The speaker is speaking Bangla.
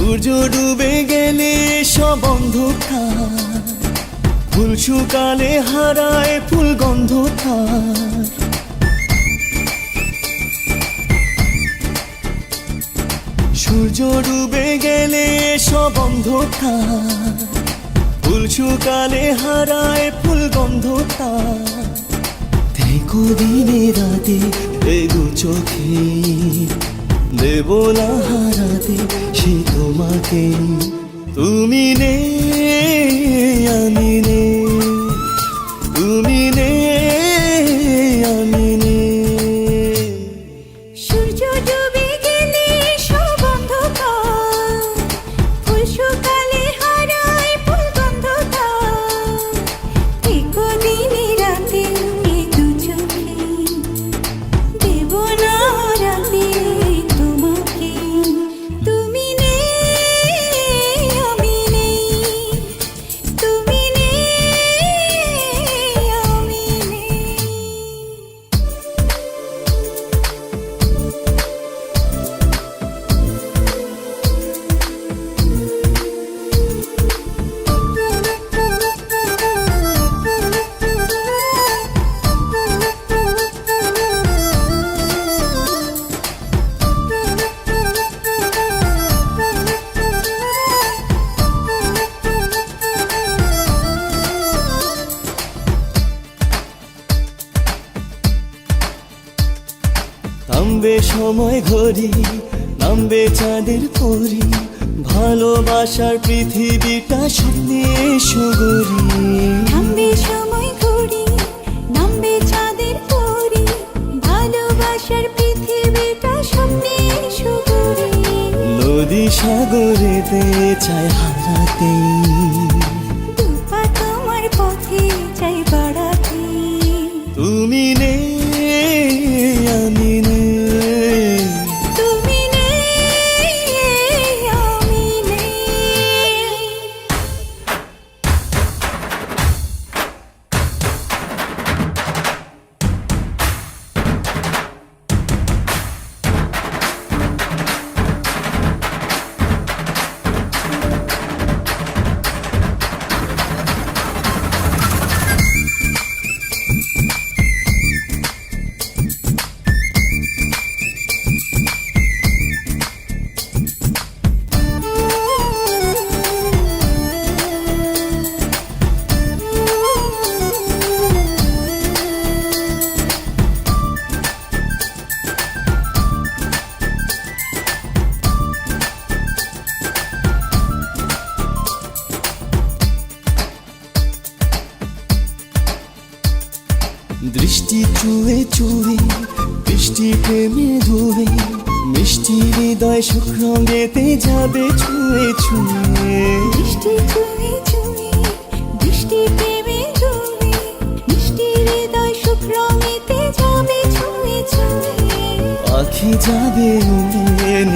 সূর্য ডুবে গেলে সব অন্ধকার, ফুল শুকালে হারায় ফুল গন্ধকার। সূর্য ডুবে গেলে সব অন্ধকার, ফুল শুকালে হারায় ফুল গন্ধকার। দেখো দিনে রাতে দু চোখে, দেব না হারাতে সে তোমাকে। তুমি নেই আমি নেই, তুমি নেই আমি নেই। সূর্য ডুবে গেলে সব অন্ধকার, ফুল শুকালে হারায় ফুল গন্ধকার। দেখো দিনে রাতে দু চোখে, দেব না হারাতে তোমাকে। তুমি নেই আমি নেই, তুমি নেই আমি নেই। নামবে সময় ঘড়ি, নামবে চাঁদের পরি, ভালোবাসার পৃথিবীটা স্বপ্নে সগরি। নামবে সময় ঘড়ি, নামবে চাঁদের পরি, ভালোবাসার পৃথিবীটা স্বপ্নে সুগরি। নদী সাগরেতে চায় হারাতে, দুপা তোমার পথে চাই বাড়াতে। তুমি নেই আমি নেই, তুমি নেই আমি নেই। দৃষ্টি চুয়ে চুয়ে, বৃষ্টি প্রেমে ধুয়ে, মিষ্টি হৃদয় সুখ রঙেতে যাবে ছুঁয়ে ছুঁয়ে। বৃষ্টি ছুঁয়ে ছুঁয়ে, বৃষ্টি প্রেমে ধুয়ে, মিষ্টি হৃদয় সুখ রঙেতে যাবে ছুঁয়ে ছুঁয়ে। পাখি যাবে উড়ে